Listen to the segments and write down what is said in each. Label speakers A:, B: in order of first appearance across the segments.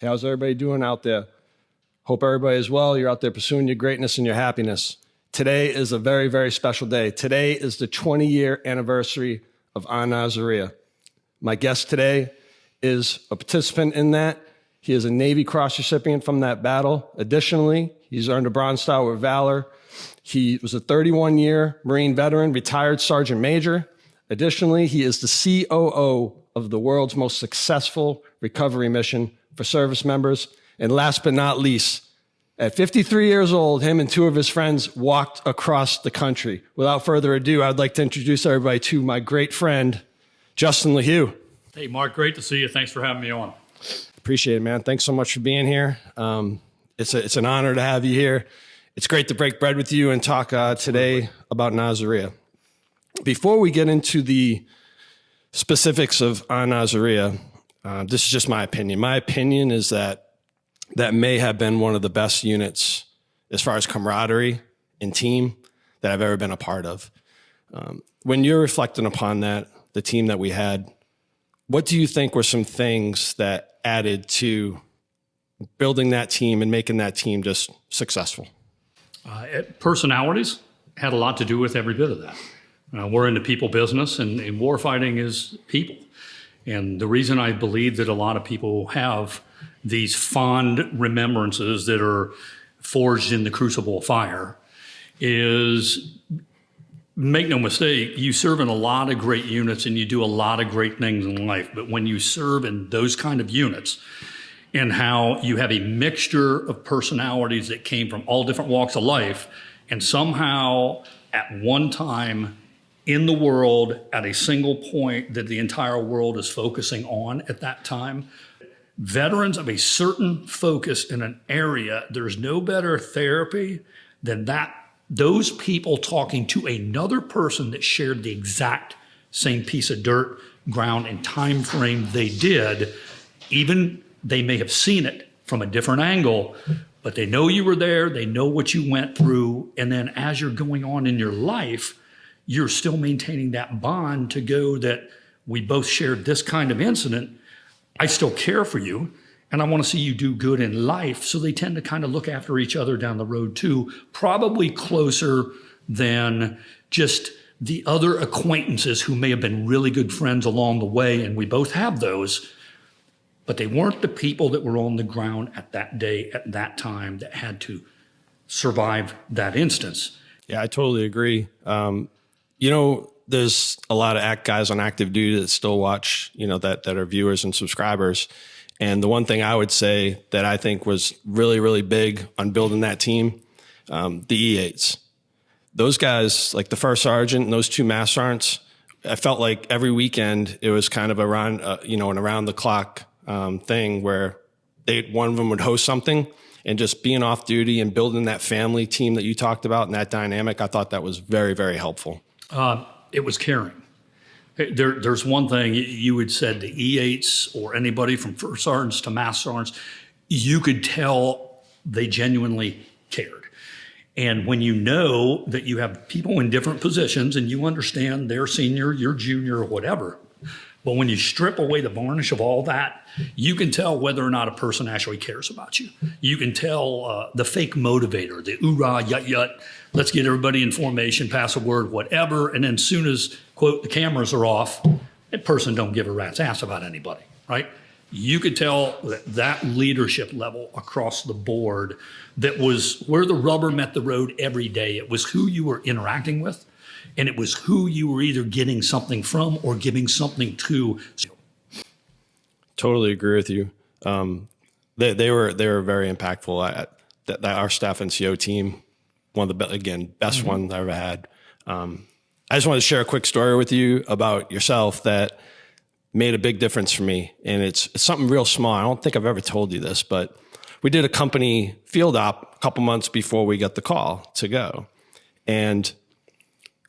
A: How's everybody doing out there? Hope everybody is well. You're out there pursuing your greatness and your happiness. Today is a very, very special day. Today is the 20-year anniversary of Nasiriyah. My guest today is a participant in that. He is a Navy Cross recipient from that battle. Additionally, he's earned a Bronze Star with Valor. He was a 31-year Marine veteran, retired Sergeant Major. Additionally, he is the COO of the world's most successful recovery mission for service members. And last but not least, at 53 years old, him and two of his friends walked across the country. Without further ado, I'd like to introduce everybody to my great friend, Justin Lehew.
B: Hey, Mark, great to see you. Thanks for having me on.
A: Appreciate it, man. Thanks so much for being here. It's an honor to have you here. It's great to break bread with you and talk today about Nasiriyah. Before we get into the specifics of Nasiriyah, this is just my opinion. My opinion is that may have been one of the best units as far as camaraderie and team that I've ever been a part of. When you're reflecting upon that, the team that we had, what do you think were some things that added to building that team and making that team just successful?
B: Personalities had a lot to do with every bit of that. We're in the people business, and warfighting is people. And the reason I believe that a lot of people have these fond remembrances that are forged in the crucible of fire is, make no mistake, you serve in a lot of great units and you do a lot of great things in life. But when you serve in those kind of units and how you have a mixture of personalities that came from all different walks of life, and somehow at one time in the world, at a single point that the entire world is focusing on at that time, veterans of a certain focus in an area, there's no better therapy than that, those people talking to another person that shared the exact same piece of dirt, ground, and time frame they did. Even they may have seen it from a different angle, but they know you were there, they know what you went through, and then as you're going on in your life, you're still maintaining that bond to go that we both shared this kind of incident. I still care for you, and I want to see you do good in life. So they tend to kind of look after each other down the road too, probably closer than just the other acquaintances who may have been really good friends along the way, and we both have those, but they weren't the people that were on the ground at that day, at that time, that had to survive that instance.
A: Yeah, I totally agree. There's a lot of guys on active duty that still watch, that are viewers and subscribers. And the one thing I would say that I think was really, really big on building that team, the E8s. Those guys, like the first sergeant and those two mass sergeants, I felt like every weekend it was kind of around, an around the clock thing where one of them would host something, and just being off duty and building that family team that you talked about and that dynamic, I thought that was very, very helpful.
B: It was caring. There's one thing you had said, the E8s or anybody from first sergeants to mass sergeants, you could tell they genuinely cared. And when you know that you have people in different positions and you understand they're senior, you're junior, or whatever, but when you strip away the varnish of all that, you can tell whether or not a person actually cares about you. You can tell the fake motivator, the oorah, yut, yut, let's get everybody in formation, pass a word, whatever. And then as soon as, quote, the cameras are off, that person don't give a rat's ass about anybody, right? You could tell that leadership level across the board, that was where the rubber met the road every day. It was who you were interacting with, and it was who you were either getting something from or giving something to.
A: Totally agree with you. They were very impactful. Our staff NCO team, one of the best ones I ever had. I just wanted to share a quick story with you about yourself that made a big difference for me, and it's something real small. I don't think I've ever told you this, but we did a company field op a couple months before we got the call to go, and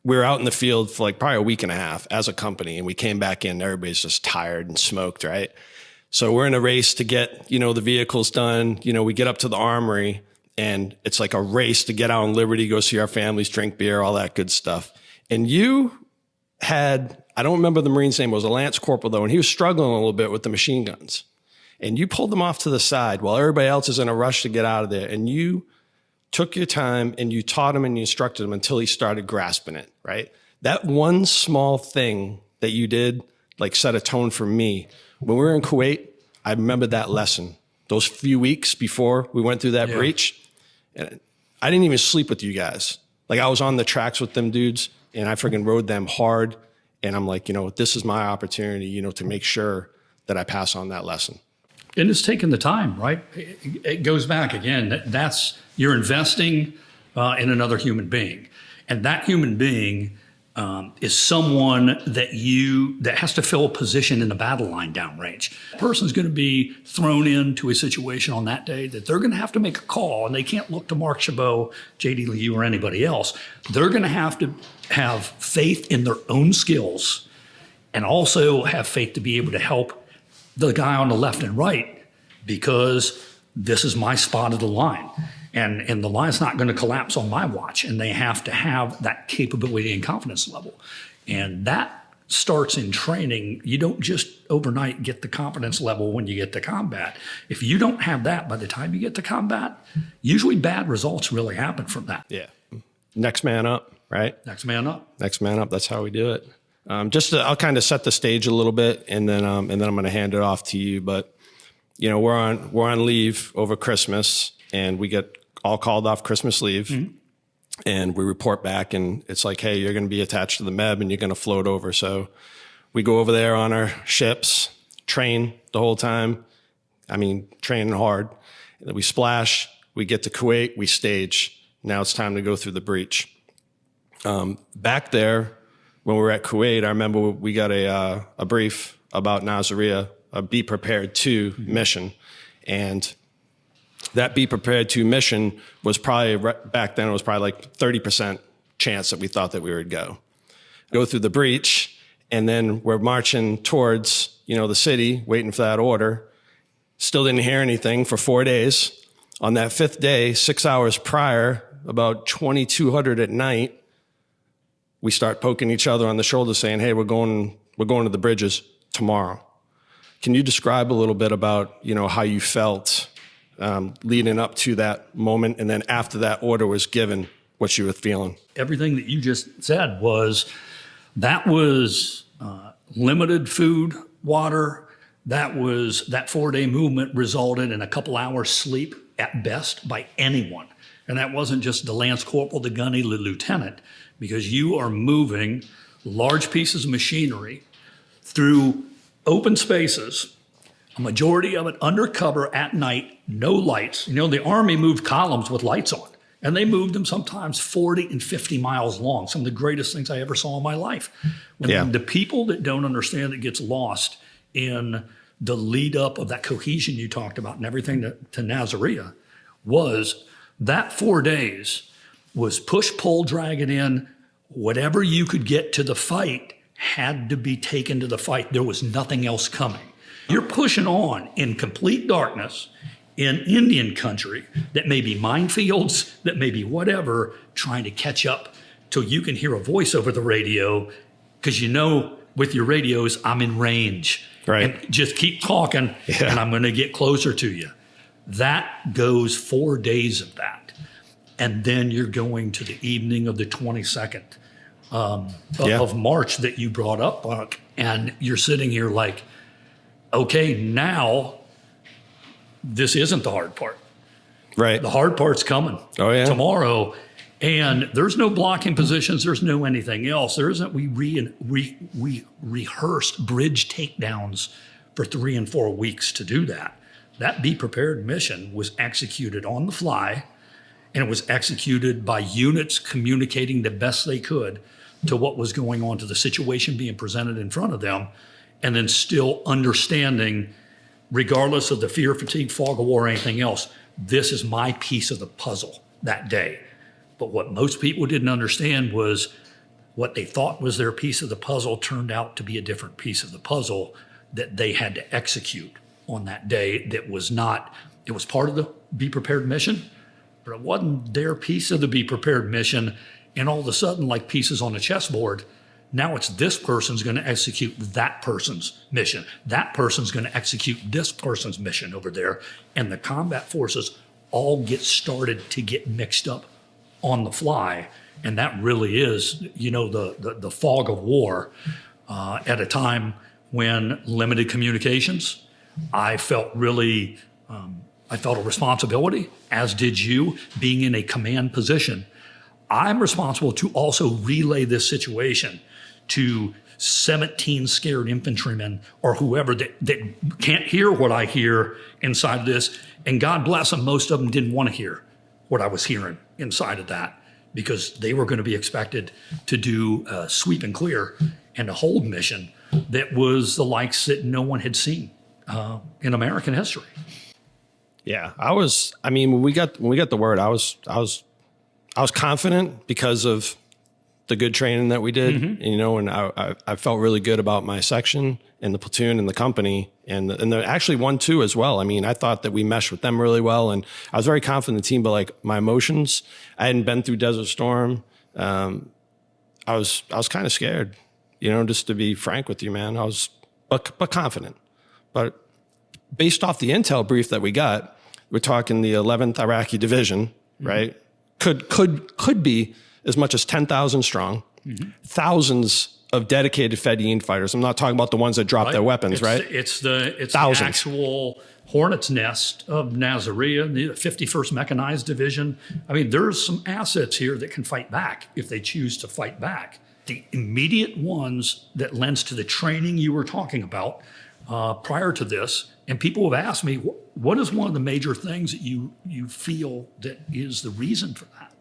A: we were out in the field for like probably a week and a half as a company, and we came back in, everybody's just tired and smoked, right? So we're in a race to get, the vehicles done. We get up to the armory, and it's like a race to get out on Liberty, go see our families, drink beer, all that good stuff. And you had, I don't remember the Marine's name, it was a Lance Corporal though, and he was struggling a little bit with the machine guns. And you pulled them off to the side while everybody else is in a rush to get out of there. And you took your time and you taught him and you instructed him until he started grasping it, right? That one small thing that you did, like, set a tone for me. When we were in Kuwait, I remember that lesson. Those few weeks before we went through that breach, and I didn't even sleep with you guys. Like, I was on the tracks with them dudes, and I freaking rode them hard. And I'm like, this is my opportunity, to make sure that I pass on that lesson.
B: And it's taking the time, right? It goes back again. That's you're investing in another human being, and that human being is someone that has to fill a position in the battle line downrange. That person's going to be thrown into a situation on that day that they're going to have to make a call, and they can't look to Mark Chabot, JD Lehew, or anybody else. They're going to have faith in their own skills, and also have faith to be able to help the guy on the left and right, because this is my spot of the line. And the line's not going to collapse on my watch, and they have to have that capability and confidence level. And that starts in training. You don't just overnight get the confidence level when you get to combat. If you don't have that by the time you get to combat, usually bad results really happen from that.
A: Yeah. Next man up, right?
B: Next man up.
A: Next man up. That's how we do it. I'll kind of set the stage a little bit, and then I'm going to hand it off to you. But we're on leave over Christmas, and we get all called off Christmas leave, and we report back, and it's like, hey, you're going to be attached to the MEB, and you're going to float over. So we go over there on our ships, train the whole time. I mean, training hard. And then we splash. We get to Kuwait. We stage. Now it's time to go through the breach. Back there, when we were at Kuwait, I remember we got a brief about Nasiriyah, a Be Prepared To mission. And that Be Prepared To mission was probably, back then, it was probably like 30% chance that we thought that we would go through the breach. And then we're marching towards, the city, waiting for that order. Still didn't hear anything for 4 days. On that 5th day, 6 hours prior, about 2200 at night, we start poking each other on the shoulder saying, hey, we're going to the bridges tomorrow. Can you describe a little bit about, how you felt leading up to that moment, and then after that order was given, what you were feeling? Everything
B: that you just said was limited food, water. That 4-day movement resulted in a couple hours sleep at best by anyone. And that wasn't just the lance corporal, the gunny, the lieutenant, because you are moving large pieces of machinery through open spaces, a majority of it under cover at night, no lights. The Army moved columns with lights on, and they moved them sometimes 40 and 50 miles long. Some of the greatest things I ever saw in my life. The people that don't understand, it gets lost in the lead up of that cohesion you talked about and everything to Nasiriyah, was that 4 days was push, pull, drag it in. Whatever you could get to the fight had to be taken to the fight. There was nothing else coming. You're pushing on in complete darkness in Indian country that may be minefields, that may be whatever, trying to catch up till you can hear a voice over the radio, because with your radios, I'm in range.
A: Right.
B: And just keep talking, and I'm going to get closer to you. That goes 4 days of that. And then you're going to the evening of the 22nd of March that you brought up, Buck, and you're sitting here like, okay, now this isn't the hard part.
A: Right.
B: The hard part's coming tomorrow. And there's no blocking positions. There's no anything else. There isn't. We rehearsed bridge takedowns for 3 and 4 weeks to do that. That Be Prepared mission was executed on the fly, and it was executed by units communicating the best they could to what was going on, to the situation being presented in front of them, and then still understanding, regardless of the fear, fatigue, fog of war, or anything else, this is my piece of the puzzle that day. But what most people didn't understand was what they thought was their piece of the puzzle turned out to be a different piece of the puzzle that they had to execute on that day. That was not, it was part of the Be Prepared mission, but it wasn't their piece of the Be Prepared mission. And all of a sudden, like pieces on a chessboard, Now it's this person's going to execute that person's mission. That person's going to execute this person's mission over there. And the combat forces all get started to get mixed up on the fly. And that really is, you know, the fog of war at a time when limited communications. I felt really, I felt a responsibility, as did you, being in a command position. I'm responsible to also relay this situation to 17 scared infantrymen or whoever that can't hear what I hear inside of this. And God bless them, most of them didn't want to hear what I was hearing inside of that, because they were going to be expected to do a sweep and clear and a hold mission that was the likes that no one had seen in American history.
A: Yeah, I mean, when we got the word, I was confident because of the good training that we did, and, you know, and I felt really good about my section and the platoon and the company and the actually 1-2 as well. I mean, I thought that we meshed with them really well, and I was very confident in the team, but like my emotions, I hadn't been through Desert Storm. I was kind of scared, you know, just to be frank with you, man. I was, but confident. But based off the intel brief that we got, we're talking the 11th Iraqi Division, right? Could be as much as 10,000 strong, thousands of dedicated Fedayeen fighters. I'm not talking about the ones that drop their weapons, right?
B: It's the actual hornet's nest of Nasiriyah, the 51st Mechanized Division. I mean, there's some assets here that can fight back if they choose to fight back. The immediate ones that lends to the training you were talking about prior to this, and people have asked me, what is one of the major things that you feel that is the reason for that?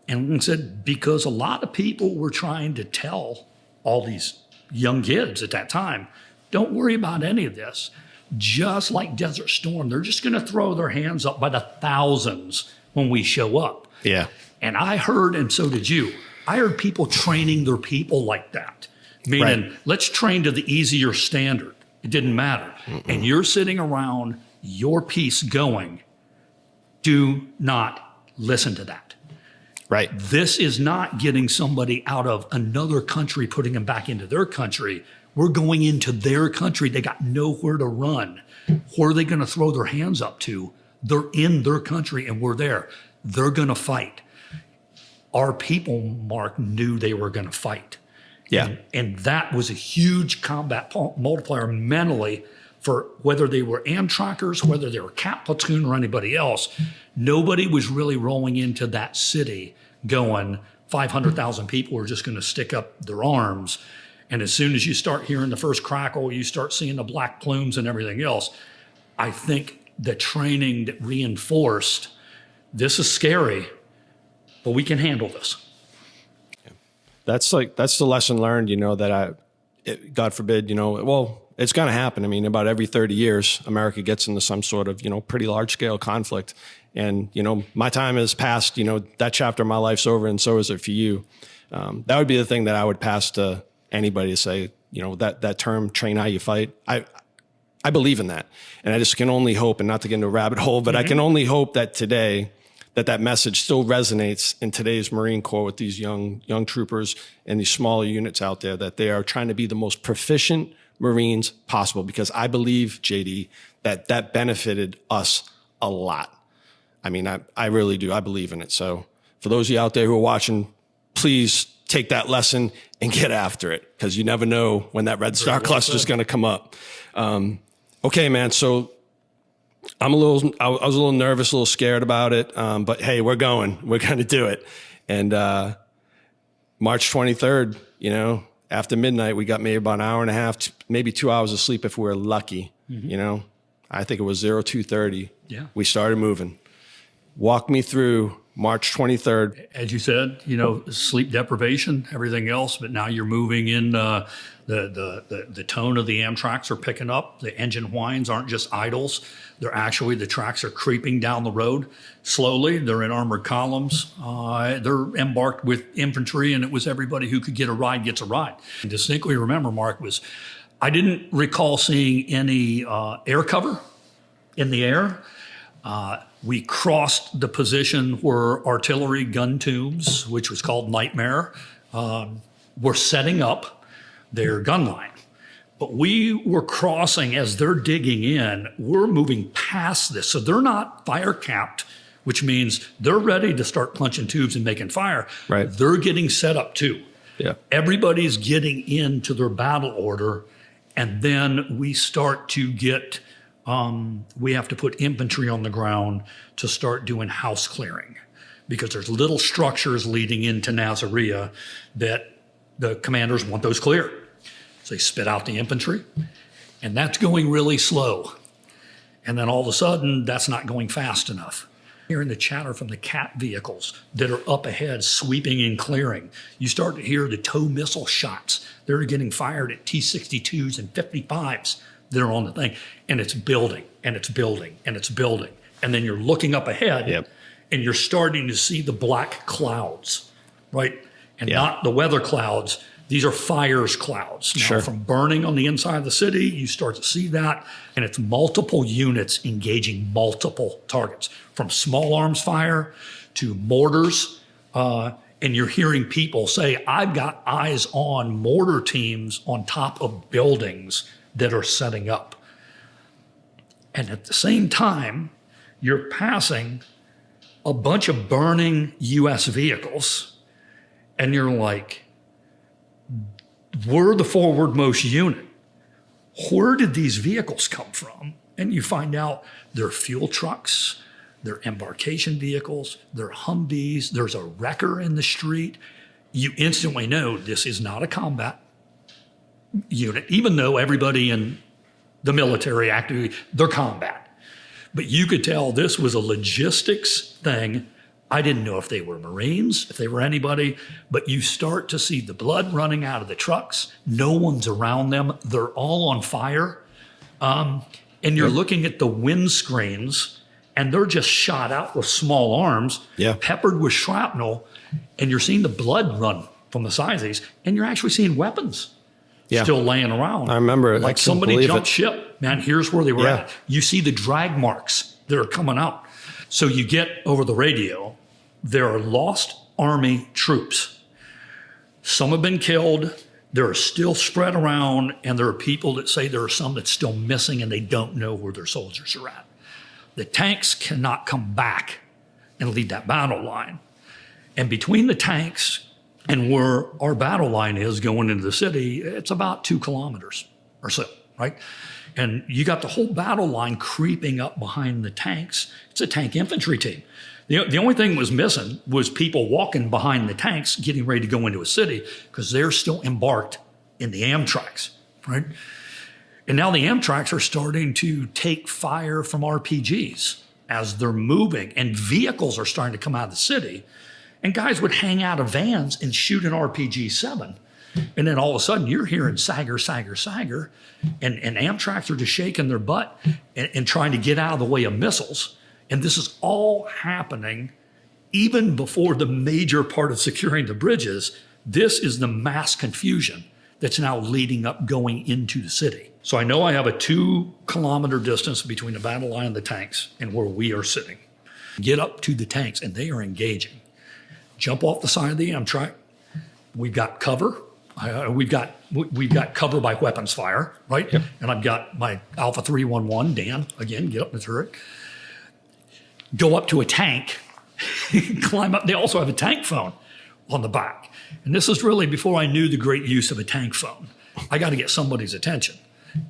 B: And I said, because a lot of people were trying to tell all these young kids at that time, don't worry about any of this. Just like Desert Storm, they're just going to throw their hands up by the thousands when we show up.
A: Yeah.
B: And I heard, and so did you, I heard people training their people like that. Meaning, let's train to the easier standard. It didn't matter. And you're sitting around your piece going, do not listen to that.
A: Right.
B: This is not getting somebody out of another country, putting them back into their country. We're going into their country. They got nowhere to run. Where are they going to throw their hands up to? They're in their country and we're there. They're going to fight. Our people, Mark, knew they were going to fight.
A: Yeah.
B: And that was a huge combat multiplier mentally for whether they were Amtrackers, whether they were Cap Platoon or anybody else. Nobody was really rolling into that city going, 500,000 people are just going to stick up their arms. And as soon as you start hearing the first crackle, you start seeing the black plumes and everything else. I think the training that reinforced, this is scary, but we can handle this.
A: That's the lesson learned, you know, that God forbid, you know, well, it's going to happen. I mean, about every 30 years, America gets into some sort of, you know, pretty large scale conflict. And, you know, my time has passed, you know, that chapter of my life's over, and so is it for you. That would be the thing that I would pass to anybody to say, you know, that term, train how you fight. I believe in that. And I just can only hope, and not to get into a rabbit hole, but I can only hope that today, that message still resonates in today's Marine Corps with these young troopers and these smaller units out there, that they are trying to be the most proficient Marines possible, because I believe, JD, that benefited us a lot. I mean, I really do. I believe in it. So for those of you out there who are watching, please take that lesson and get after it, because you never know when that Red Star cluster is going to come up. Okay, man. So I was a little nervous, a little scared about it. But hey, we're going to do it. And March 23rd, you know, after midnight, we got maybe about an hour and a half, maybe 2 hours of sleep if we were lucky. You know, I think it was 02:30. Yeah. We started moving. Walk me through March 23rd.
B: As you said, you know, sleep deprivation, everything else, but now you're moving in. The tone of the Amtracks are picking up. The engine whines aren't just idles. They're actually, the tracks are creeping down the road slowly. They're in armored columns. They're embarked with infantry, and it was everybody who could get a ride gets a ride. And distinctly remember, Mark, I didn't recall seeing any air cover in the air. We crossed the position where artillery gun tubes, which was called Nightmare, were setting up their gun line. But we were crossing as they're digging in, we're moving past this. So they're not fire capped, which means they're ready to start punching tubes and making fire.
A: Right.
B: They're getting set up too.
A: Yeah.
B: Everybody's getting into their battle order. And then we start to get, we have to put infantry on the ground to start doing house clearing, because there's little structures leading into Nasiriyah that the commanders want those clear. So they spit out the infantry, and that's going really slow. And then all of a sudden, that's not going fast enough. Hearing the chatter from the CAT vehicles that are up ahead, sweeping and clearing. You start to hear the TOW missile shots. They're getting fired at T-62s and 55s that are on the thing. And it's building, and it's building, and it's building. And then you're looking up ahead, and you're starting to see the black clouds, right? And not the weather clouds. These are fires clouds. Now, from burning on the inside of the city, you start to see that, and it's multiple units engaging multiple targets, from small arms fire to mortars, and you're hearing people say, I've got eyes on mortar teams on top of buildings that are setting up. And at the same time, you're passing a bunch of burning U.S. vehicles, and you're like, we're the forwardmost unit. Where did these vehicles come from? And you find out they're fuel trucks, they're embarkation vehicles, they're Humvees, there's a wrecker in the street. You instantly know this is not a combat unit, even though everybody in the military activity, they're combat. But you could tell this was a logistics thing. I didn't know if they were Marines, if they were anybody, but you start to see the blood running out of the trucks. No one's around them. They're all on fire. And you're looking at the windscreens, and they're just shot out with small arms, peppered with shrapnel, and you're seeing the blood run from the sides of these, and you're actually seeing weapons still laying around.
A: I remember it.
B: Like somebody jumped ship. Man, here's where they were at. You see the drag marks that are coming out. So you get over the radio, there are lost Army troops. Some have been killed. There are still spread around, and there are people that say there are some that's still missing and they don't know where their soldiers are at. The tanks cannot come back and lead that battle line. And between the tanks and where our battle line is going into the city, it's about 2 kilometers or so, right? And you got the whole battle line creeping up behind the tanks. It's a tank infantry team. The only thing was missing was people walking behind the tanks getting ready to go into a city, because they're still embarked in the Amtraks, right? And now the Amtraks are starting to take fire from RPGs as they're moving, and vehicles are starting to come out of the city. And guys would hang out of vans and shoot an RPG-7. And then all of a sudden you're hearing sagger, sagger, sagger, and Amtraks are just shaking their butt and trying to get out of the way of missiles. And this is all happening even before the major part of securing the bridges. This is the mass confusion that's now leading up going into the city. So I know I have a 2-kilometer distance between the battle line and the tanks and where we are sitting. Get up to the tanks, and they are engaging. Jump off the side of the Amtrak. We've got cover. We've got cover by weapons fire, right? Yep. And I've got my Alpha 311, Dan, again, get up in the turret. Go up to a tank, climb up. They also have a tank phone on the back. And this is really before I knew the great use of a tank phone. I got to get somebody's attention.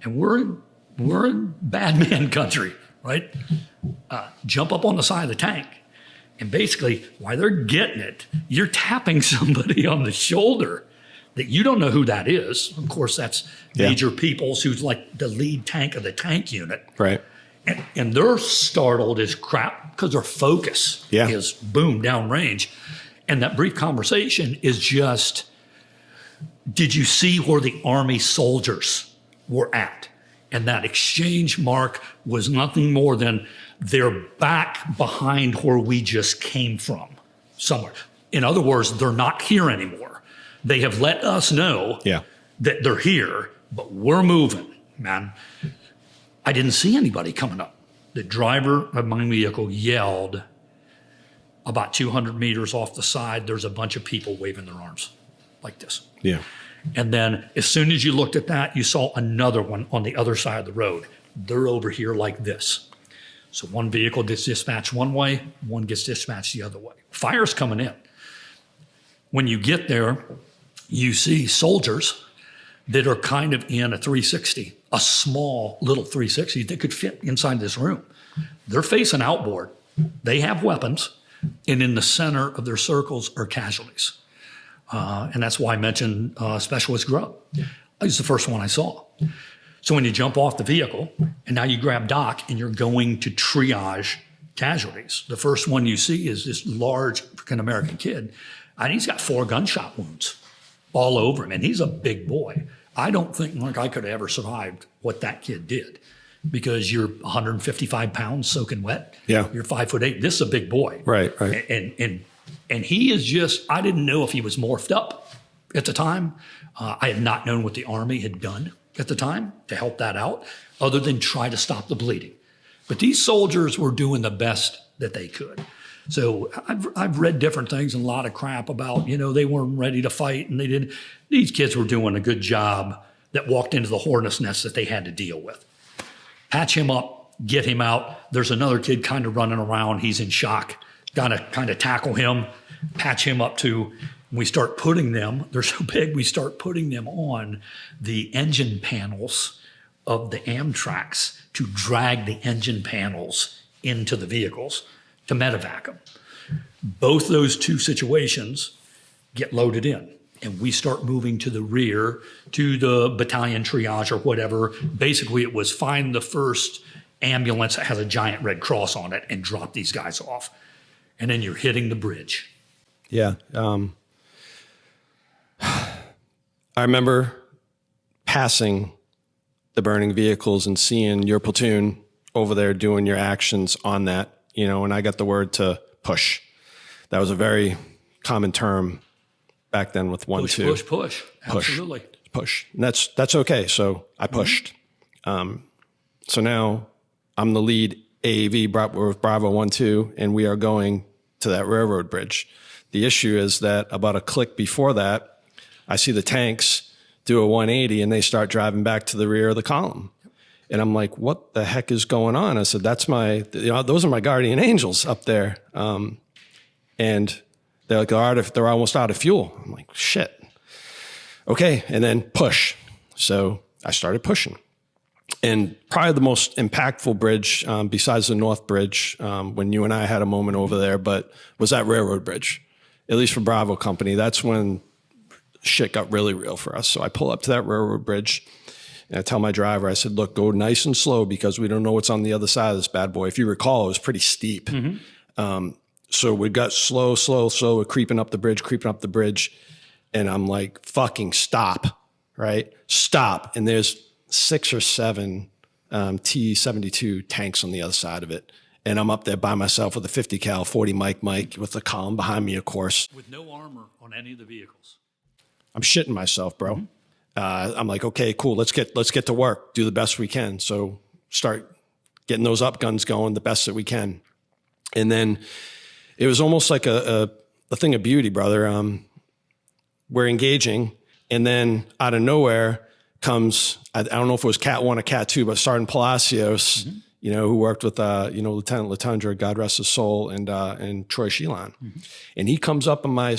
B: And we're in bad man country, right? Jump up on the side of the tank. And basically, while they're getting it, you're tapping somebody on the shoulder that you don't know who that is. Of course, that's Major Peoples, who's like the lead tank of the tank unit.
A: Right.
B: And they're startled as crap because their focus is boom, downrange. And that brief conversation is just, did you see where the Army soldiers were at? And that exchange mark was nothing more than they're back behind where we just came from somewhere. In other words, they're not here anymore. They have let us know that they're here, but we're moving, man. I didn't see anybody coming up. The driver of my vehicle yelled about 200 meters off the side, there's a bunch of people waving their arms. like this.
A: Yeah.
B: And then as soon as you looked at that, you saw another one on the other side of the road. They're over here like this. So one vehicle gets dispatched one way, one gets dispatched the other way. Fire's coming in. When you get there, you see soldiers that are kind of in a 360, a small little 360 that could fit inside this room. They're facing outboard. They have weapons, and in the center of their circles are casualties. And that's why I mentioned Specialist Grub. He's the first one I saw. So when you jump off the vehicle, and now you grab Doc, and you're going to triage casualties, the first one you see is this large African-American kid, and he's got 4 gunshot wounds all over him, and he's a big boy. I don't think like I could have ever survived what that kid did, because you're 155 pounds soaking wet.
A: Yeah.
B: You're 5'8". This is a big boy.
A: Right.
B: And he is just, I didn't know if he was morphed up at the time. I had not known what the Army had done at the time to help that out, other than try to stop the bleeding. But these soldiers were doing the best that they could. So I've read different things and a lot of crap about, they weren't ready to fight and they didn't. These kids were doing a good job that walked into the hornet's nest that they had to deal with. Patch him up, get him out. There's another kid kind of running around. He's in shock. Gotta kind of tackle him, patch him up too. We start putting them, they're so big, we start putting them on the engine panels of the Amtraks to drag the engine panels into the vehicles to medevac them. Both those two situations get loaded in, and we start moving to the rear to the battalion triage or whatever. Basically, it was find the first ambulance that has a giant red cross on it and drop these guys off. And then you're hitting the bridge.
A: Yeah. I remember passing the burning vehicles and seeing your platoon over there doing your actions on that, and I got the word to push. That was a very common term back then with 1-2.
B: Push. Absolutely.
A: Push. And that's okay. So I pushed. So now I'm the lead AAV with Bravo 1-2, and we are going to that railroad bridge. The issue is that about a click before that, I see the tanks do a 180 and they start driving back to the rear of the column. And I'm like, what the heck is going on? I said, those are my guardian angels up there. And they're like, they're almost out of fuel. I'm like, shit. Okay. And then push. So I started pushing. And probably the most impactful bridge, besides the North Bridge, when you and I had a moment over there, but was that railroad bridge, at least for Bravo Company. That's when shit got really real for us. So I pull up to that railroad bridge, and I tell my driver, I said, look, go nice and slow because we don't know what's on the other side of this bad boy. If you recall, it was pretty steep. Mm-hmm. So we got slow, we're creeping up the bridge. And I'm like, fucking stop, right? Stop. And there's 6 or 7 T-72 tanks on the other side of it. And I'm up there by myself with a 50 cal 40 Mike with the column behind me, of course.
B: With no armor on any of the vehicles.
A: I'm shitting myself, bro. Mm-hmm. I'm like, okay, cool. Let's get to work. Do the best we can. So start getting those up guns going the best that we can. And then it was almost like a thing of beauty, brother. We're engaging, and then out of nowhere comes, I don't know if it was Cat 1 or Cat 2, but Sergeant Palacios, mm-hmm. Who worked with, Lieutenant Latundra, God rest his soul, and Troy Sheelan. Mm-hmm. And he comes up on my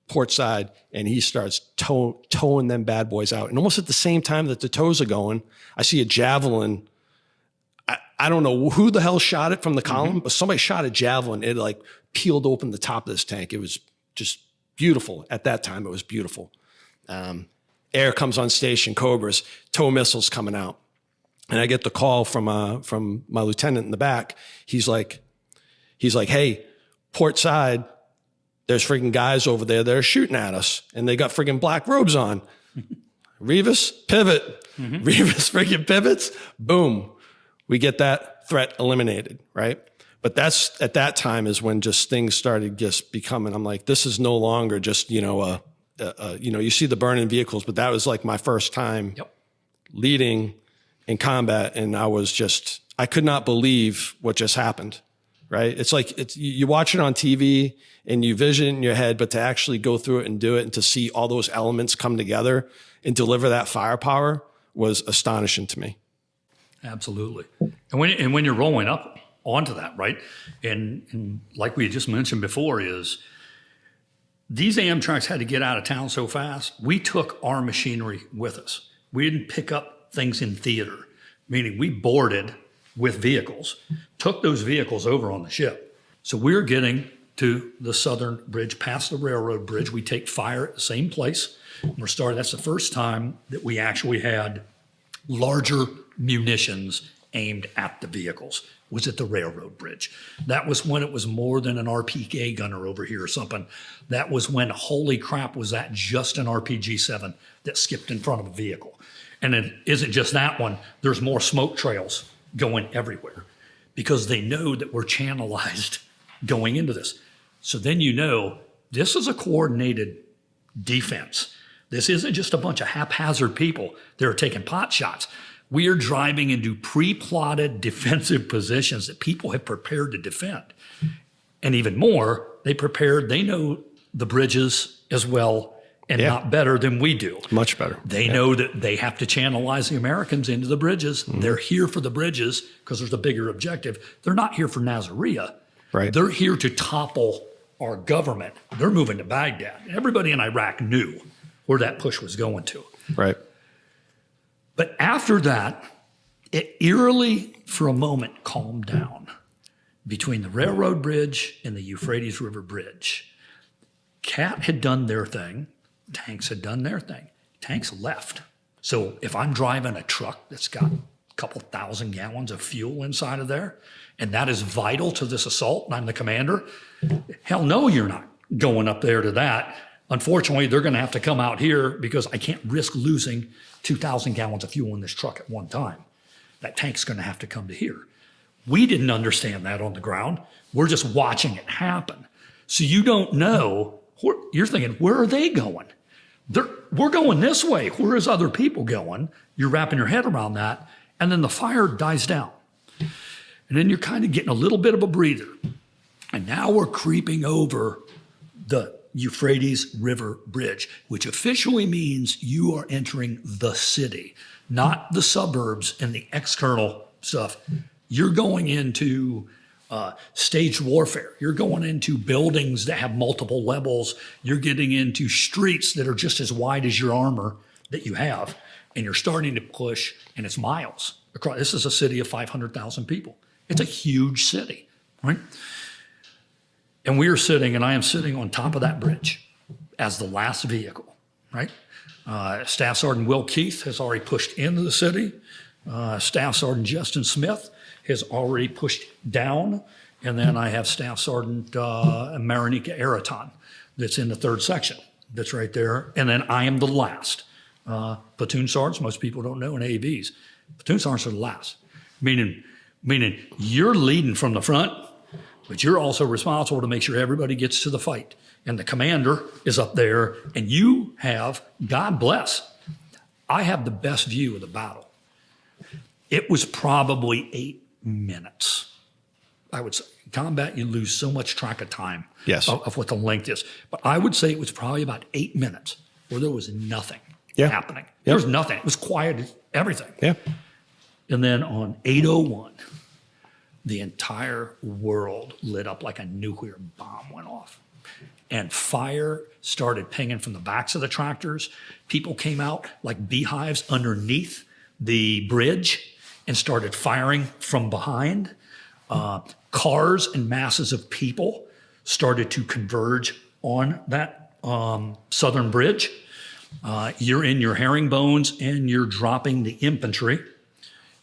A: port side and he starts towing them bad boys out. And almost at the same time that the tows are going, I see a javelin. I don't know who the hell shot it from the column, mm-hmm. but somebody shot a javelin. It like peeled open the top of this tank. It was just beautiful. At that time, it was beautiful. Air comes on station, Cobras, tow missiles coming out. And I get the call from my lieutenant in the back. He's like, hey, port side, there's freaking guys over there that are shooting at us, and they got freaking black robes on. Revis, pivot. Mm-hmm. Revis freaking pivots. Boom. We get that threat eliminated, right? But that's at that time is when just things started just becoming, I'm like, this is no longer just, you see the burning vehicles, but that was like my first time leading in combat. And I could not believe what just happened. right? It's like you watch it on TV and you vision it in your head, but to actually go through it and do it and to see all those elements come together and deliver that firepower was astonishing to me.
B: Absolutely. And when you're rolling up onto that, right? And like we just mentioned before, is these Amtrak's had to get out of town so fast. We took our machinery with us. We didn't pick up things in theater, meaning we boarded with vehicles, took those vehicles over on the ship. So we're getting to the southern bridge, past the railroad bridge. We take fire at the same place. That's the first time that we actually had larger munitions aimed at the vehicles, was at the railroad bridge. That was when it was more than an RPK gunner over here or something. That was when, holy crap, was that just an RPG-7 that skipped in front of a vehicle. And it isn't just that one. There's more smoke trails going everywhere because they know that we're channelized going into this. So then you know this is a coordinated defense. This isn't just a bunch of haphazard people that are taking pot shots. We are driving into pre-plotted defensive positions that people have prepared to defend. And even more, they know the bridges as well and not better than we do.
A: Much better.
B: They know that they have to channelize the Americans into the bridges. They're here for the bridges because there's a bigger objective. They're not here for Nasiriyah.
A: Right.
B: They're here to topple our government. They're moving to Baghdad. Everybody in Iraq knew where that push was going to.
A: Right.
B: But after that, it eerily, for a moment, calmed down between the railroad bridge and the Euphrates River Bridge. CAT had done their thing. Tanks had done their thing. Tanks left. So if I'm driving a truck that's got a couple thousand gallons of fuel inside of there, and that is vital to this assault, and I'm the commander, hell no, you're not going up there to that. Unfortunately, they're going to have to come out here because I can't risk losing 2,000 gallons of fuel in this truck at one time. That tank's going to have to come to here. We didn't understand that on the ground. We're just watching it happen. So you don't know. You're thinking, where are they going? We're going this way. Where is other people going? You're wrapping your head around that. And then the fire dies down. And then you're kind of getting a little bit of a breather. And now we're creeping over the Euphrates River Bridge, which officially means you are entering the city, not the suburbs and the external stuff. You're going into staged warfare. You're going into buildings that have multiple levels. You're getting into streets that are just as wide as your armor that you have. And you're starting to push, and it's miles across. This is a city of 500,000 people. It's a huge city, right? And we are sitting, and I am sitting on top of that bridge as the last vehicle, right? Staff Sergeant Will Keith has already pushed into the city. Staff Sergeant Justin Smith has already pushed down. And then I have Staff Sergeant Marinika Araton that's in the third section that's right there. And then I am the last. Platoon sergeants, most people don't know, and AVs. Platoon sergeants are the last, meaning you're leading from the front, but you're also responsible to make sure everybody gets to the fight. And the commander is up there, and you have, God bless, I have the best view of the battle. It was probably 8 minutes. I would say, in combat, you lose so much track of time of what the length is. But I would say it was probably about 8 minutes where there was nothing happening. There was nothing. It was quiet, everything.
A: Yeah.
B: And then on 8:01, the entire world lit up like a nuclear bomb went off. And fire started pinging from the backs of the tractors. People came out like beehives underneath the bridge and started firing from behind. Cars and masses of people started to converge on that southern bridge. You're in your herringbones and you're dropping the infantry.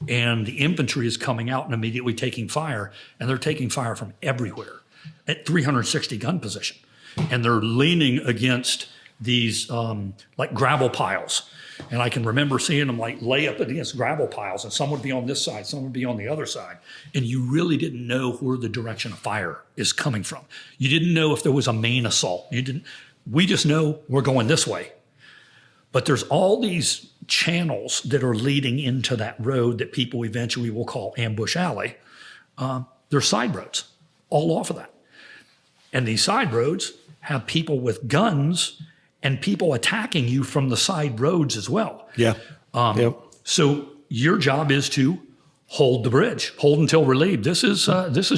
B: And the infantry is coming out and immediately taking fire. And they're taking fire from everywhere at 360 gun position. And they're leaning against these like gravel piles. And I can remember seeing them like lay up against gravel piles, and some would be on this side, some would be on the other side. And you really didn't know where the direction of fire is coming from. You didn't know if there was a main assault. We just know we're going this way. But there's all these channels that are leading into that road that people eventually will call Ambush Alley. They're side roads. all off of that. And these side roads have people with guns and people attacking you from the side roads as well.
A: Yeah.
B: So your job is to hold the bridge, hold until relieved. This is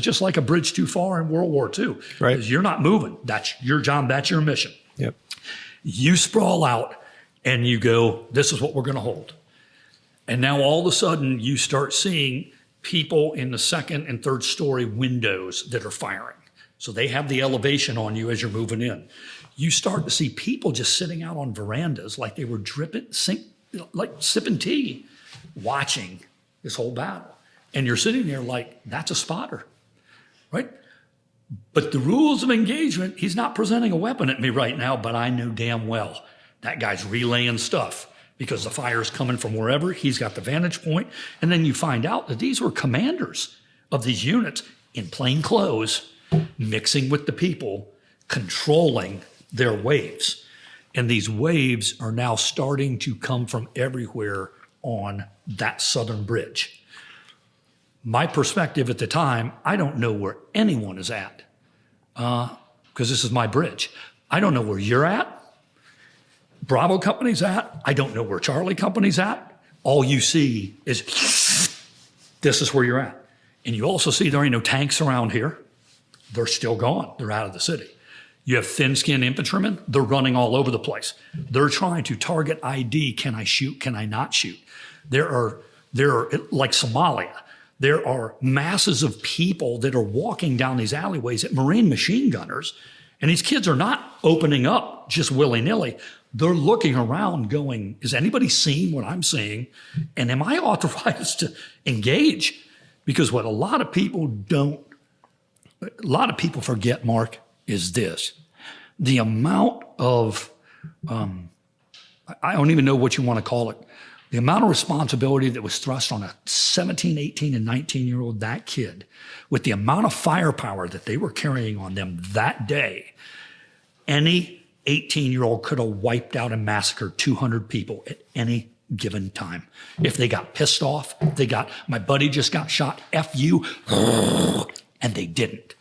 B: just like a bridge too far in World War II.
A: Right.
B: 'Cause you're not moving. That's your job. That's your mission.
A: Yep.
B: You sprawl out and you go, this is what we're going to hold. And now all of a sudden you start seeing people in the second and third story windows that are firing. So they have the elevation on you as you're moving in. You start to see people just sitting out on verandas like they were like sipping tea, watching this whole battle. And you're sitting there like, that's a spotter, right? But the rules of engagement, he's not presenting a weapon at me right now, but I know damn well that guy's relaying stuff because the fire's coming from wherever. He's got the vantage point. And then you find out that these were commanders of these units in plain clothes, mixing with the people, controlling their waves. And these waves are now starting to come from everywhere on that southern bridge. My perspective at the time, I don't know where anyone is at because this is my bridge. I don't know where you're at. Bravo Company's at. I don't know where Charlie Company's at. All you see is this is where you're at. And you also see there ain't no tanks around here. They're still gone. They're out of the city. You have thin-skinned infantrymen. They're running all over the place. They're trying to target ID. Can I shoot? Can I not shoot? There are like Somalia. There are masses of people that are walking down these alleyways at Marine machine gunners. And these kids are not opening up just willy-nilly. They're looking around going, is anybody seeing what I'm seeing? And am I authorized to engage? Because what a lot of people forget, Mark, is this. The amount of, I don't even know what you want to call it, the amount of responsibility that was thrust on a 17, 18, and 19-year-old, that kid, with the amount of firepower that they were carrying on them that day, any 18-year-old could have wiped out and massacred 200 people at any given time. If they got pissed off, my buddy just got shot, F you, and they didn't.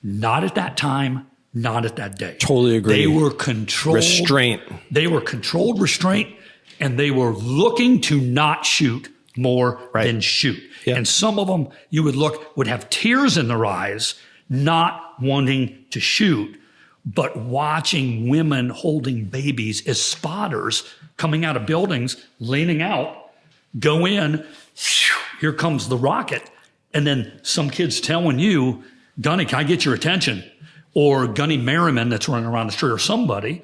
B: Not at that time, not at that day.
A: Totally agree.
B: They were controlled.
A: Restraint.
B: They were controlled restraint, and they were looking to not shoot more than shoot.
A: Yeah.
B: And some of them, you would have tears in their eyes, not wanting to shoot, but watching women holding babies as spotters coming out of buildings, leaning out, go in, here comes the rocket. And then some kid's telling you, Gunny, can I get your attention? Or Gunny Merriman that's running around the street or somebody.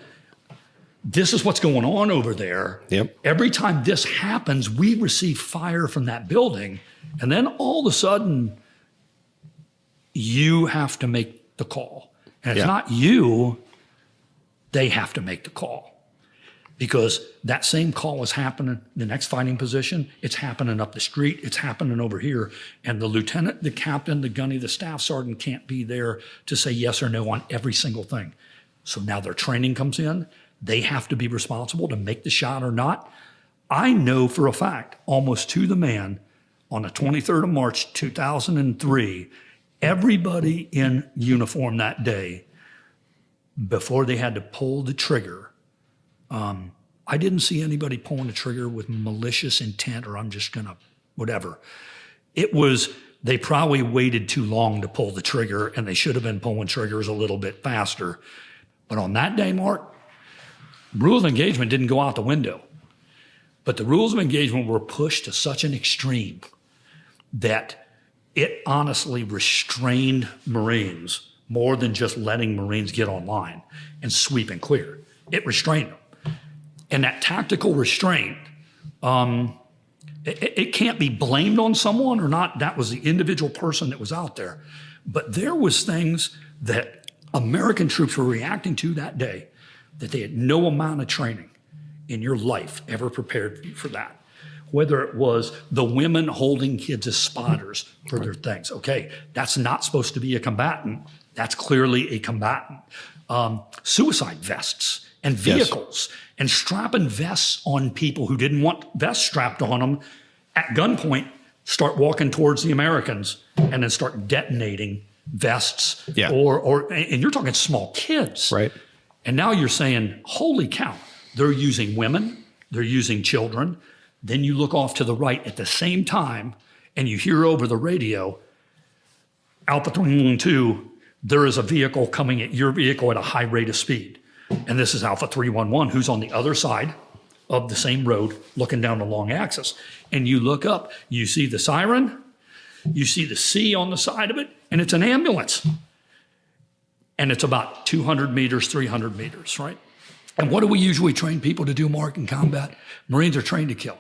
B: This is what's going on over there.
A: Yep.
B: Every time this happens, we receive fire from that building. And then all of a sudden, you have to make the call. And it's not you, they have to make the call. Because that same call is happening, the next fighting position, it's happening up the street, it's happening over here. And the lieutenant, the captain, the gunny, the staff sergeant can't be there to say yes or no on every single thing. So now their training comes in. They have to be responsible to make the shot or not. I know for a fact, almost to the man, on the 23rd of March, 2003, everybody in uniform that day, before they had to pull the trigger, I didn't see anybody pulling the trigger with malicious intent or I'm just gonna, whatever. It was, they probably waited too long to pull the trigger and they should have been pulling triggers a little bit faster. But on that day, Mark, rules of engagement didn't go out the window. But the rules of engagement were pushed to such an extreme that it honestly restrained Marines more than just letting Marines get online and sweep and clear. It restrained them. And that tactical restraint, it can't be blamed on someone or not. That was the individual person that was out there. But there was things that American troops were reacting to that day that they had no amount of training in your life ever prepared you for that. Whether it was the women holding kids as spotters for their things. Okay, that's not supposed to be a combatant. That's clearly a combatant. Suicide vests and vehicles and strapping vests on people who didn't want vests strapped on them at gunpoint, start walking towards the Americans and then start detonating vests,
A: Yeah.
B: and you're talking small kids.
A: Right.
B: And now you're saying, holy cow, they're using women, they're using children. Then you look off to the right at the same time and you hear over the radio, Alpha 312, there is a vehicle coming at your vehicle at a high rate of speed. And this is Alpha 311, who's on the other side of the same road looking down the long axis. And you look up, you see the siren, you see the C on the side of it, and it's an ambulance. And it's about 200 meters, 300 meters, right? And what do we usually train people to do, Mark, in combat? Marines are trained to kill.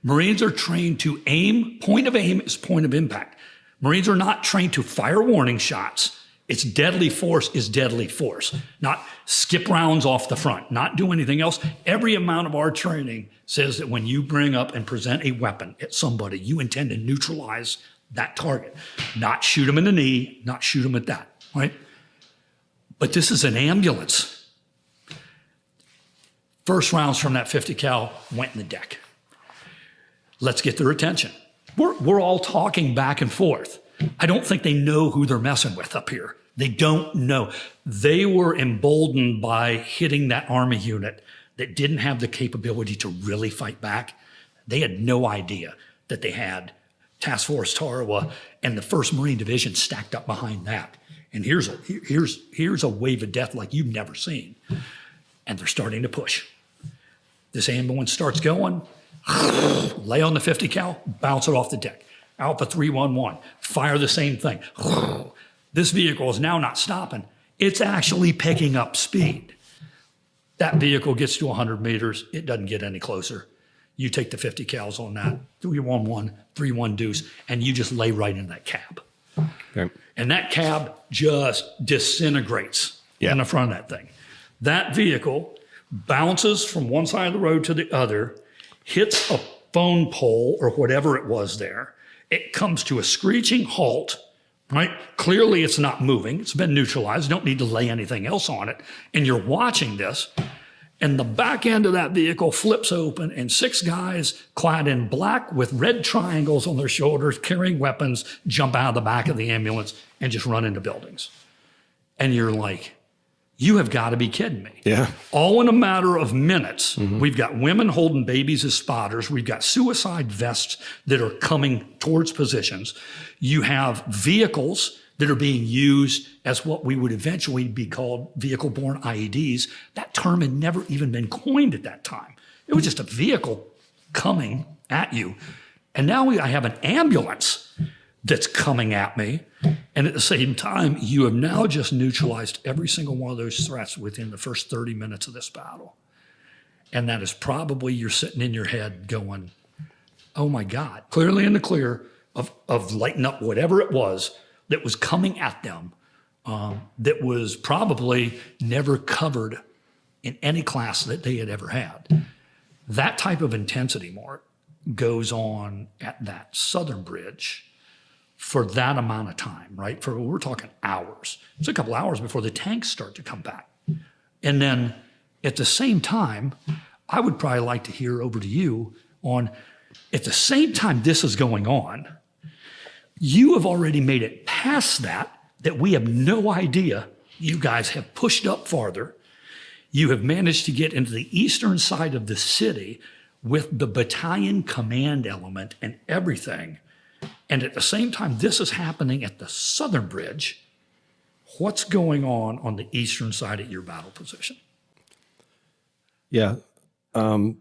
B: Marines are trained to aim. Point of aim is point of impact. Marines are not trained to fire warning shots. It's deadly force is deadly force, not skip rounds off the front, not do anything else. Every amount of our training says that when you bring up and present a weapon at somebody, you intend to neutralize that target, not shoot them in the knee, not shoot them at that, right? But this is an ambulance. First rounds from that 50 cal went in the deck. Let's get their attention. We're all talking back and forth. I don't think they know who they're messing with up here. They don't know. They were emboldened by hitting that Army unit that didn't have the capability to really fight back. They had no idea that they had Task Force Tarawa and the 1st Marine Division stacked up behind that. And here's a wave of death like you've never seen. And they're starting to push. This ambulance starts going, lay on the 50 cal, bounce it off the deck. Alpha 311, fire the same thing. This vehicle is now not stopping. It's actually picking up speed. That vehicle gets to 100 meters. It doesn't get any closer. You take the 50 cals on that, 311, 31 deuce, and you just lay right in that cab.
A: Okay.
B: And that cab just disintegrates in the front of that thing. That vehicle bounces from one side of the road to the other, hits a phone pole or whatever it was there. It comes to a screeching halt, right? Clearly it's not moving. It's been neutralized. Don't need to lay anything else on it. And you're watching this, and the back end of that vehicle flips open, and 6 guys clad in black with red triangles on their shoulders, carrying weapons, jump out of the back of the ambulance and just run into buildings. And you're like, you have got to be kidding me.
A: Yeah.
B: All in a matter of minutes. We've got women holding babies as spotters. We've got suicide vests that are coming towards positions. You have vehicles that are being used as what we would eventually be called vehicle-borne IEDs. That term had never even been coined at that time. It was just a vehicle coming at you. And now I have an ambulance that's coming at me. And at the same time, you have now just neutralized every single one of those threats within the first 30 minutes of this battle. And that is probably you're sitting in your head going, oh my God, clearly in the clear of lighting up whatever it was that was coming at them, that was probably never covered in any class that they had ever had. That type of intensity, Mark, goes on at that southern bridge for that amount of time, right? We're talking hours. It's a couple hours before the tanks start to come back. And then at the same time, I would probably like to hear over to you on, at the same time this is going on, you have already made it past that we have no idea. You guys have pushed up farther. You have managed to get into the eastern side of the city with the battalion command element and everything. And at the same time, this is happening at the southern bridge. What's going on the eastern side of your battle position?
A: Yeah. All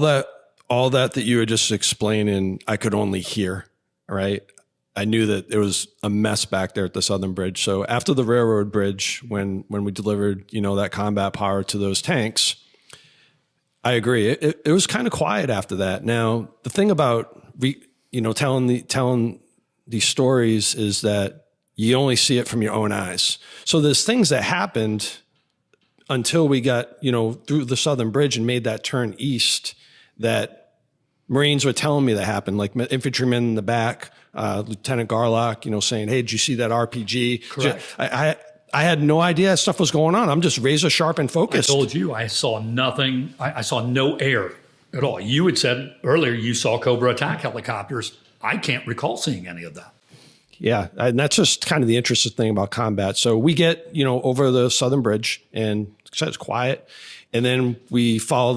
A: that you were just explaining, I could only hear, right? I knew that there was a mess back there at the southern bridge. So after the railroad bridge, when we delivered, that combat power to those tanks, I agree. It was kind of quiet after that. Now, the thing about telling these stories is that you only see it from your own eyes. So there's things that happened until we got, through the southern bridge and made that turn east that Marines were telling me that happened, like infantrymen in the back, Lieutenant Garlock, saying, hey, did you see that RPG?
B: Correct.
A: I had no idea that stuff was going on. I'm just razor sharp and focused.
B: I told you I saw nothing. I saw no air at all. You had said earlier you saw Cobra attack helicopters. I can't recall seeing any of that.
A: Yeah, and that's just kind of the interesting thing about combat. So we get, over the southern bridge, and it's quiet, and then we follow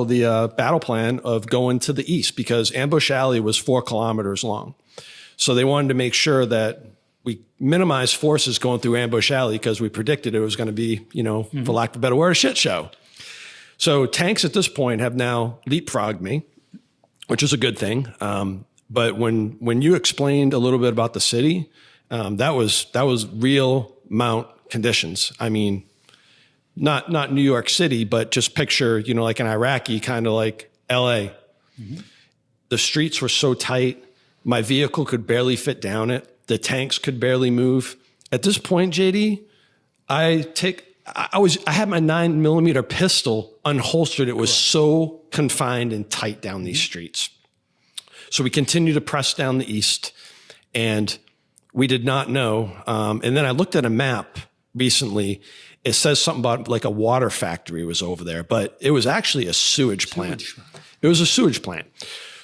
A: the battle plan of going to the east, because Ambush Alley was 4 kilometers long. So they wanted to make sure that we minimize forces going through Ambush Alley, because we predicted it was going to be, for lack of a better word, a shit show. So tanks at this point have now leapfrogged me, which is a good thing. But when you explained a little bit about the city, that was real mount conditions. I mean, not New York City, but just picture, like an Iraqi, kind of like LA. The streets were so tight. My vehicle could barely fit down it. The tanks could barely move. At this point, JD, I had my 9mm pistol unholstered. It was so confined and tight down these streets. So we continue to press down the east, and we did not know. And then I looked at a map recently. It says something about like a water factory was over there, but it was actually a sewage plant. It was a sewage plant.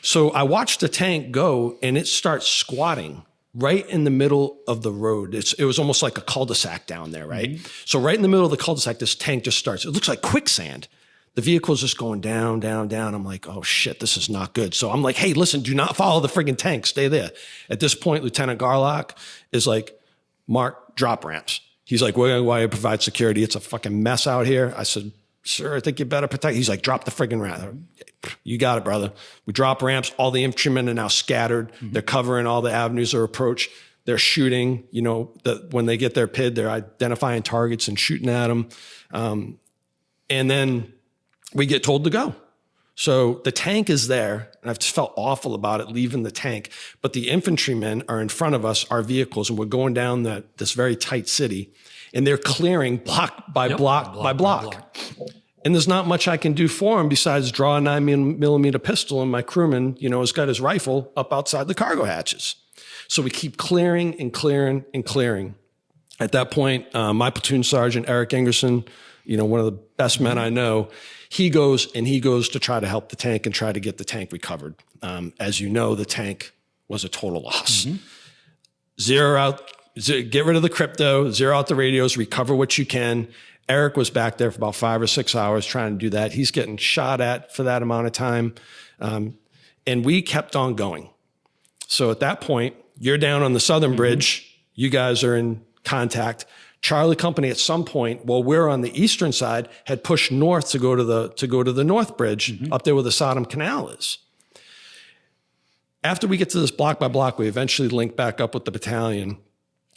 A: So I watched the tank go, and it starts squatting right in the middle of the road. It was almost like a cul-de-sac down there, right? So right in the middle of the cul-de-sac, this tank just starts. It looks like quicksand. The vehicle's just going down, down, down. I'm like, oh shit, this is not good. So I'm like, hey, listen, do not follow the friggin' tank. Stay there. At this point, Lieutenant Garlock is like, Mark, drop ramps. He's like, we're going to provide security. It's a fucking mess out here. I said, sir, I think you better protect. He's like, drop the friggin' ramp. You got it, brother. We drop ramps. All the infantrymen are now scattered. They're covering all the avenues of approach. They're shooting, when they get their PID, they're identifying targets and shooting at them. And then we get told to go. So the tank is there, and I've just felt awful about it leaving the tank. But the infantrymen are in front of us, our vehicles, and we're going down this very tight city, and they're clearing block by block by block. And there's not much I can do for them besides draw a 9mm pistol, and my crewman, has got his rifle up outside the cargo hatches. So we keep clearing and clearing and clearing. At that point, my platoon sergeant, Eric Ingerson, one of the best men I know, he goes to try to help the tank and try to get the tank recovered. As you know, the tank was a total loss. Zero out, get rid of the crypto, zero out the radios, recover what you can. Eric was back there for about 5 or 6 hours trying to do that. He's getting shot at for that amount of time. And we kept on going. So at that point, you're down on the southern bridge. You guys are in contact. Charlie Company at some point, while we're on the eastern side, had pushed north to go to the north bridge up there where the Sodom Canal is. After we get to this block by block, we eventually link back up with the battalion.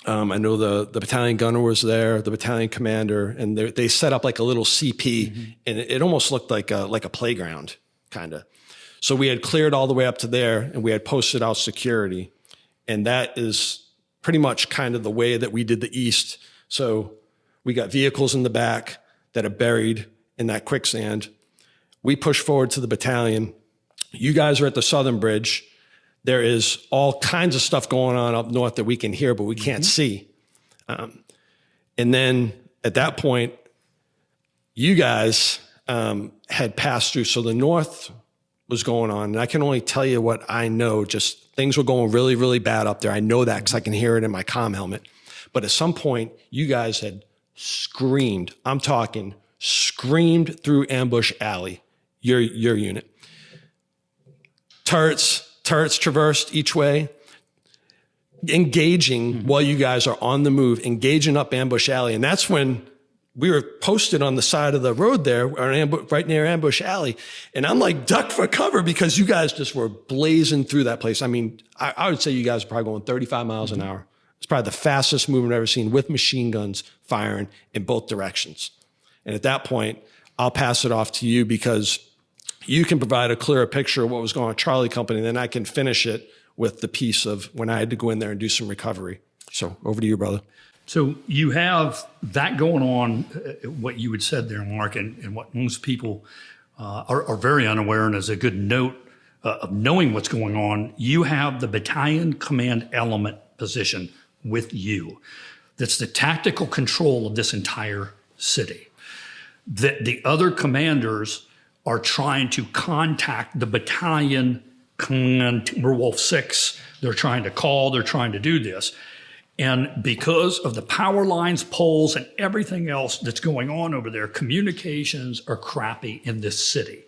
A: I know the battalion gunner was there, the battalion commander, and they set up like a little CP, and it almost looked like a playground, kind of. So we had cleared all the way up to there, and we had posted out security, and that is pretty much kind of the way that we did the east. So we got vehicles in the back that are buried in that quicksand. We push forward to the battalion. You guys are at the southern bridge. There is all kinds of stuff going on up north that we can hear, but we can't see. And then at that point, you guys had passed through. So the north was going on. And I can only tell you what I know. Just things were going really, really bad up there. I know that because I can hear it in my comm helmet. But at some point, you guys had screamed. I'm talking screamed through Ambush Alley, your unit. Turrets traversed each way, engaging while you guys are on the move, engaging up Ambush Alley. And that's when we were posted on the side of the road there, right near Ambush Alley. And I'm like, duck for cover, because you guys just were blazing through that place. I mean, I would say you guys are probably going 35 miles an hour. It's probably the fastest movement I've ever seen, with machine guns firing in both directions. And at that point, I'll pass it off to you, because you can provide a clearer picture of what was going on at Charlie Company, and then I can finish it with the piece of when I had to go in there and do some recovery. So over to you, brother.
B: So you have that going on, what you had said there, Mark, and what most people are very unaware, and as a good note of knowing what's going on, you have the battalion command element position with you. That's the tactical control of this entire city. The other commanders are trying to contact the battalion Timberwolf 6, they're trying to call, they're trying to do this. And because of the power lines, poles, and everything else that's going on over there, communications are crappy in this city.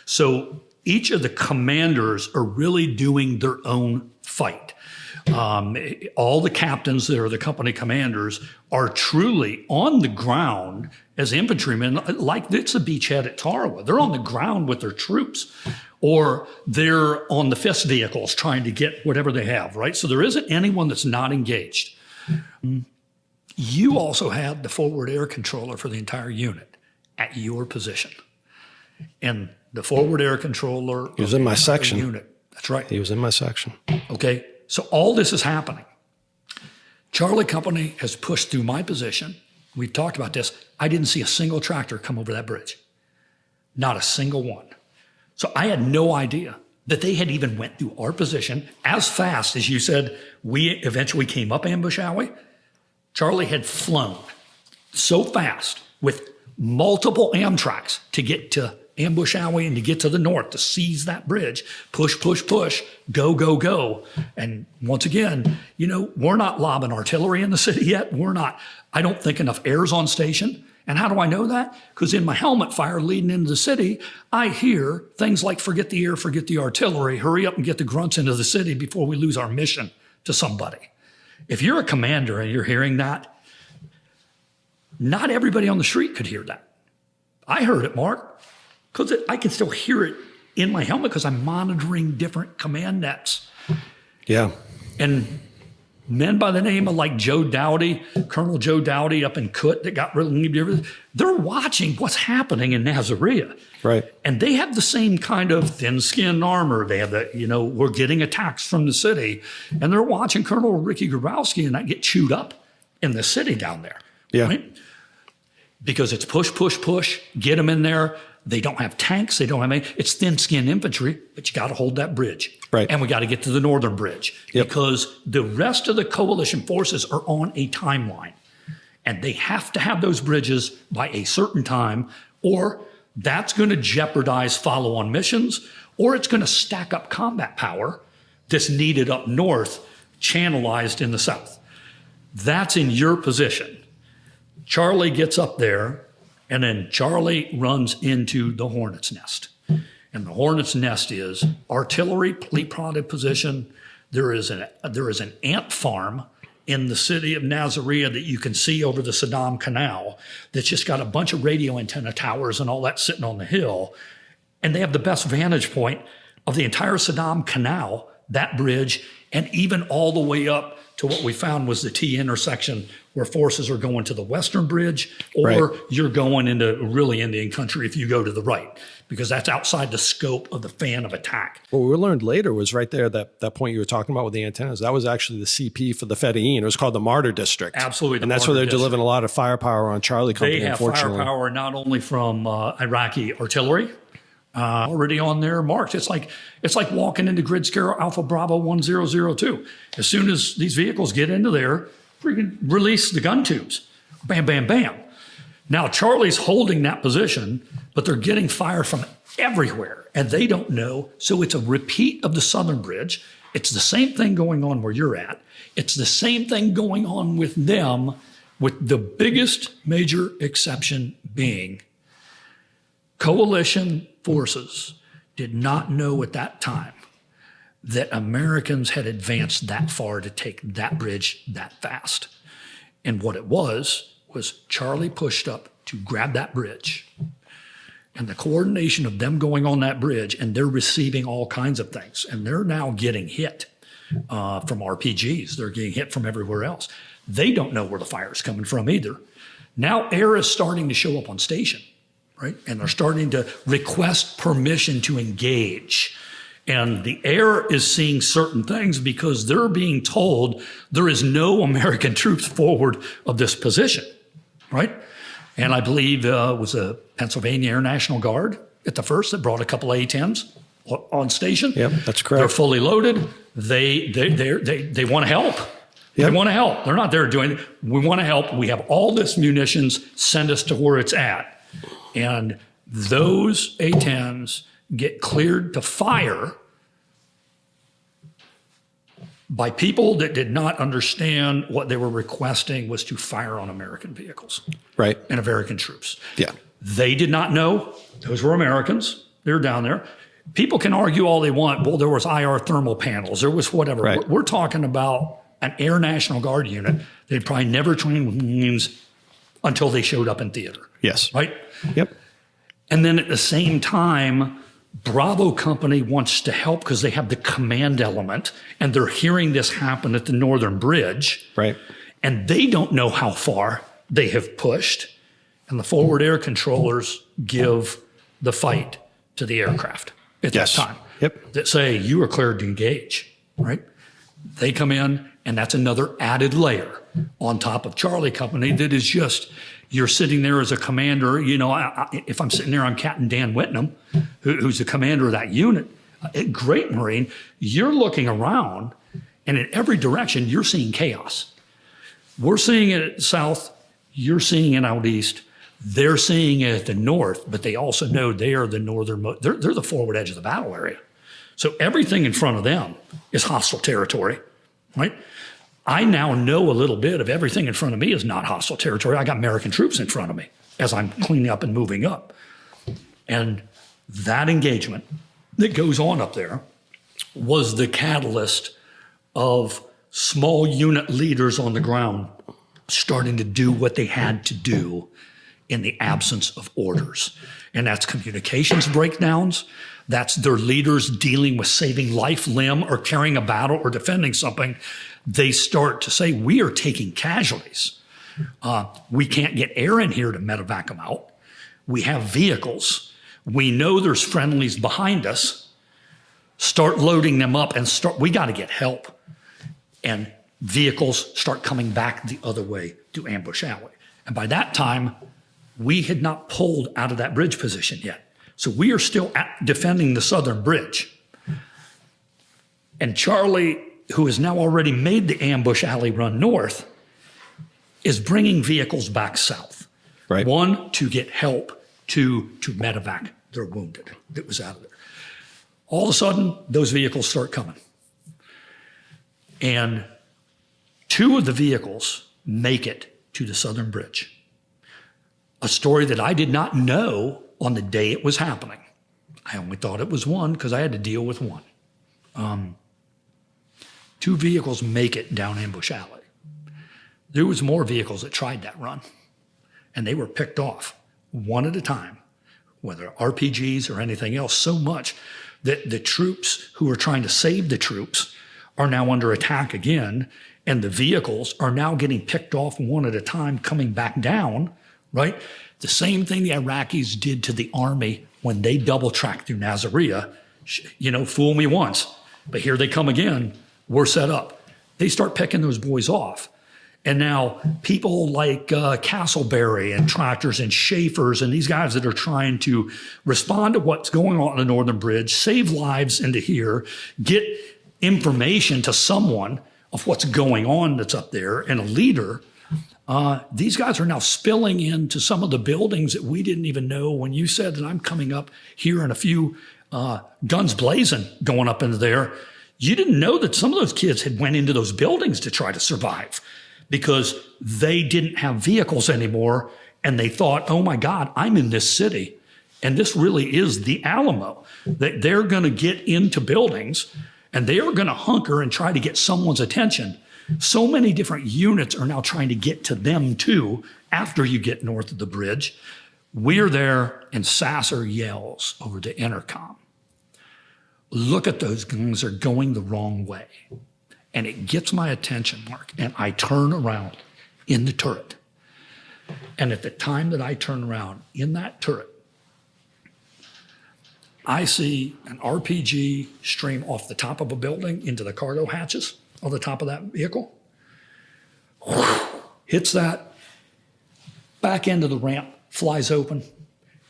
B: So each of the commanders are really doing their own fight. All the captains that are the company commanders are truly on the ground as infantrymen, like it's a beachhead at Tarawa. They're on the ground with their troops, or they're on the fist vehicles trying to get whatever they have, right? So there isn't anyone that's not engaged. You also had the forward air controller for the entire unit at your position. And the forward air controller
A: He was in my section.
B: Unit. That's right.
A: He was in my section.
B: Okay, so all this is happening. Charlie Company has pushed through my position. We've talked about this. I didn't see a single tractor come over that bridge. Not a single one. So I had no idea that they had even went through our position as fast as you said we eventually came up Ambush Alley. Charlie had flown so fast with multiple Amtraks to get to Ambush Alley and to get to the north, to seize that bridge, push, push, push, go, go, go. And once again, you know, we're not lobbing artillery in the city yet. I don't think enough air's on station. And how do I know that? Because in my helmet fire leading into the city, I hear things like forget the air, forget the artillery, hurry up and get the grunts into the city before we lose our mission to somebody. If you're a commander and you're hearing that, not everybody on the street could hear that. I heard it, Mark, because I can still hear it in my helmet because I'm monitoring different command nets.
A: Yeah.
B: And men by the name of like Joe Dowdy, Colonel Joe Dowdy up in Kut that got relieved, they're watching what's happening in Nasiriyah.
A: Right.
B: And they have the same kind of thin-skinned armor. They have the, you know, we're getting attacks from the city. And they're watching Colonel Ricky Grabowski and that get chewed up in the city down there.
A: Yeah.
B: Right? Because it's push, push, push, get them in there. They don't have tanks. They don't have any. It's thin-skinned infantry, but you got to hold that bridge.
A: Right.
B: And we got to get to the northern bridge because the rest of the coalition forces are on a timeline. And they have to have those bridges by a certain time, or that's going to jeopardize follow-on missions, or it's going to stack up combat power that's needed up north, channelized in the south. That's in your position. Charlie gets up there, and then Charlie runs into the hornet's nest. And the hornet's nest is artillery, plea-prodded position. There is an ant farm in the city of Nasiriyah that you can see over the Saddam Canal that's just got a bunch of radio antenna towers and all that sitting on the hill. And they have the best vantage point of the entire Saddam Canal, that bridge, and even all the way up to what we found was the T intersection where forces are going to the western bridge, or you're going into really Indian country if you go to the right, because that's outside the scope of the fan of attack.
A: What we learned later was right there, that point you were talking about with the antennas, that was actually the CP for the Fedayeen. It was called the Martyr District.
B: Absolutely.
A: And that's where they're delivering a lot of firepower on Charlie Company,
B: They have
A: unfortunately.
B: firepower not only from Iraqi artillery, already on there marked. It's like walking into Grid Scale Alpha Bravo 1002. As soon as these vehicles get into there, freaking release the gun tubes. Bam, bam, bam. Now Charlie's holding that position, but they're getting fire from everywhere and they don't know. So it's a repeat of the Southern Bridge. It's the same thing going on where you're at. It's the same thing going on with them, with the biggest major exception being coalition forces did not know at that time that Americans had advanced that far to take that bridge that fast. And what it was Charlie pushed up to grab that bridge. And the coordination of them going on that bridge, and they're receiving all kinds of things. And they're now getting hit from RPGs. They're getting hit from everywhere else. They don't know where the fire is coming from either. Now air is starting to show up on station. Right? And they're starting to request permission to engage. And the air is seeing certain things because they're being told there is no American troops forward of this position, right? And I believe it was a Pennsylvania Air National Guard at the first that brought a couple of A-10s on station.
A: Yep, that's correct.
B: They're fully loaded. They want to help. They want to help. They're not there doing it. We want to help. We have all this munitions. Send us to where it's at. And those A-10s get cleared to fire by people that did not understand what they were requesting was to fire on American vehicles
A: Right.
B: and American troops.
A: Yeah.
B: They did not know those were Americans. They were down there. People can argue all they want. Well, there was IR thermal panels. There was whatever.
A: Right.
B: We're talking about an Air National Guard unit. They'd probably never trained with Marines until they showed up in theater.
A: Yes.
B: Right?
A: Yep.
B: And then at the same time, Bravo Company wants to help because they have the command element and they're hearing this happen at the Northern Bridge.
A: Right.
B: And they don't know how far they have pushed. And the forward air controllers give the fight to the aircraft at
A: Yes.
B: that time.
A: Yep.
B: That say, you are cleared to engage, right? They come in, and that's another added layer on top of Charlie Company that is just, you're sitting there as a commander. You know, if I'm sitting there, I'm Captain Dan Whitnam, who's the commander of that unit, a great Marine. You're looking around, and in every direction, you're seeing chaos. We're seeing it south. You're seeing it out east. They're seeing it at the north, but they also know they are the northernmost. They're the forward edge of the battle area. So everything in front of them is hostile territory, right? I now know a little bit of everything in front of me is not hostile territory. I got American troops in front of me as I'm cleaning up and moving up. And that engagement that goes on up there was the catalyst of small unit leaders on the ground starting to do what they had to do in the absence of orders. And that's communications breakdowns. That's their leaders dealing with saving life, limb, or carrying a battle or defending something. They start to say, we are taking casualties. We can't get air in here to medevac them out. We have vehicles. We know there's friendlies behind us. Start loading them up and we got to get help. And vehicles start coming back the other way to Ambush Alley. And by that time, we had not pulled out of that bridge position yet. So we are still defending the southern bridge. And Charlie, who has now already made the Ambush Alley run north, is bringing vehicles back south.
A: Right.
B: One, to get help, two, to medevac their wounded that was out of there. All of a sudden, those vehicles start coming. And two of the vehicles make it to the southern bridge. A story that I did not know on the day it was happening. I only thought it was one because I had to deal with one. Two vehicles make it down Ambush Alley. There was more vehicles that tried that run, and they were picked off one at a time, whether RPGs or anything else, so much that the troops who were trying to save the troops are now under attack again, and the vehicles are now getting picked off one at a time, coming back down, right? The same thing the Iraqis did to the army when they double-tracked through Nasiriyah. You know, fool me once, but here they come again. We're set up. They start picking those boys off. And now people like Castleberry and Tractors and Schaefer's and these guys that are trying to respond to what's going on the Northern Bridge, save lives into here, get information to someone of what's going on that's up there, and a leader. These guys are now spilling into some of the buildings that we didn't even know. When you said that I'm coming up here in a few guns blazing going up into there, you didn't know that some of those kids had went into those buildings to try to survive because they didn't have vehicles anymore. And they thought, oh my God, I'm in this city. And this really is the Alamo. That they're going to get into buildings and they are going to hunker and try to get someone's attention. So many different units are now trying to get to them too after you get north of the bridge. We're there and Sasser yells over the intercom, look at those guns, they're going the wrong way. And it gets my attention, Mark, and I turn around in the turret. And at the time that I turn around in that turret, I see an RPG stream off the top of a building into the cargo hatches on the top of that vehicle. Hits that, back end of the ramp, flies open,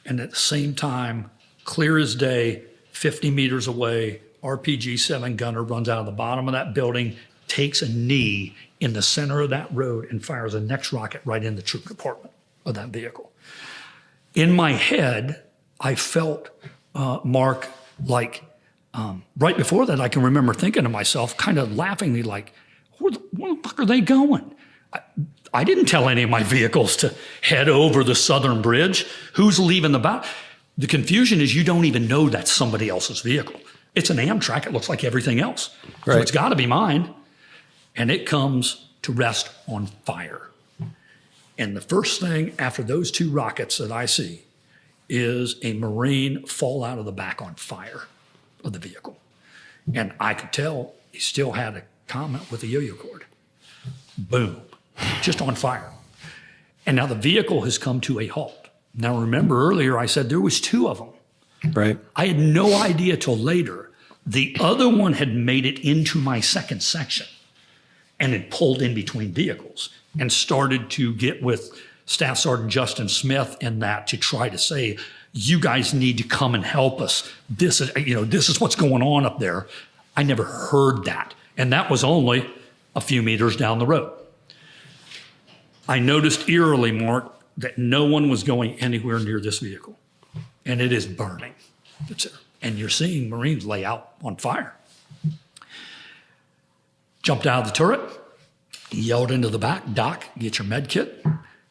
B: and at the same time, clear as day, 50 meters away, RPG-7 gunner runs out of the bottom of that building, takes a knee in the center of that road and fires a next rocket right in the troop compartment of that vehicle. In my head, I felt, Mark, like Right before that, I can remember thinking to myself, kind of laughingly, like, where the fuck are they going? I didn't tell any of my vehicles to head over the southern bridge. Who's leaving the back? The confusion is you don't even know that's somebody else's vehicle. It's an Amtrak. It looks like everything else.
A: Right.
B: So it's got to be mine. And it comes to rest on fire. And the first thing after those two rockets that I see is a Marine fall out of the back on fire of the vehicle. And I could tell he still had a comment with the yo-yo cord. Boom, just on fire. And now the vehicle has come to a halt. Now remember earlier I said there was two of them.
A: Right.
B: I had no idea till later. The other one had made it into my second section and had pulled in between vehicles and started to get with Staff Sergeant Justin Smith and that to try to say, you guys need to come and help us. This is what's going on up there. I never heard that. And that was only a few meters down the road. I noticed eerily, Mark, that no one was going anywhere near this vehicle. And it is burning. And you're seeing Marines lay out on fire. Jumped out of the turret, yelled into the back, Doc, get your med kit.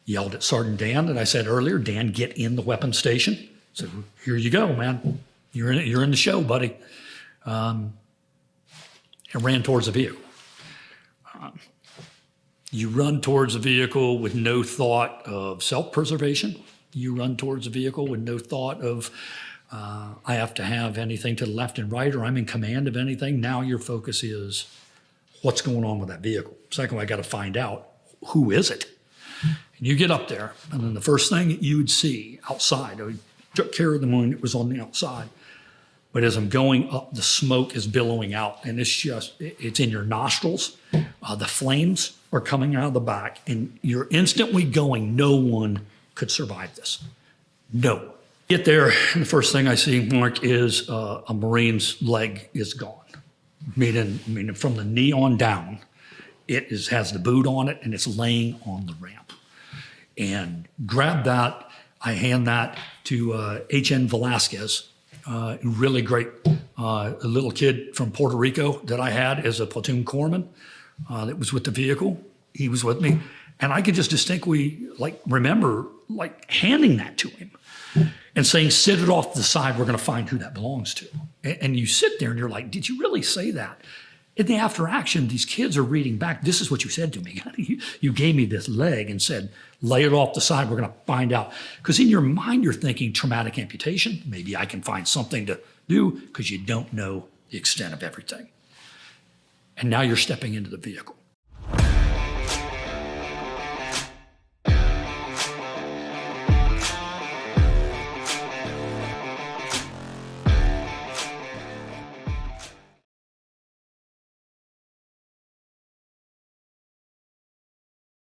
B: Yelled at Sergeant Dan that I said earlier, Dan, get in the weapons station. Said, here you go, man. You're in the show, buddy. And ran towards the vehicle. You run towards the vehicle with no thought of self-preservation. You run towards the vehicle with no thought of, I have to have anything to the left and right, or I'm in command of anything. Now your focus is, what's going on with that vehicle? Second, I got to find out, who is it? And you get up there, and then the first thing that you would see outside, I took care of the one that was on the outside, but as I'm going up, the smoke is billowing out, and it's in your nostrils. The flames are coming out of the back, and you're instantly going, no one could survive this. No. Get there, and the first thing I see, Mark, is a Marine's leg is gone. Meaning from the knee on down, has the boot on it, and it's laying on the ramp. And grab that, I hand that to H.N. Velasquez, really great, a little kid from Puerto Rico that I had as a platoon corpsman that was with the vehicle. He was with me. And I could just distinctly remember handing that to him and saying, sit it off to the side, we're gonna find who that belongs to. And you sit there and you're like, did you really say that? In the after action, these kids are reading back, this is what you said to me. You gave me this leg and said, lay it off the side, we're gonna find out. Because in your mind, you're thinking traumatic amputation, maybe I can find something to do, because you don't know the extent of everything. And now you're stepping into the vehicle.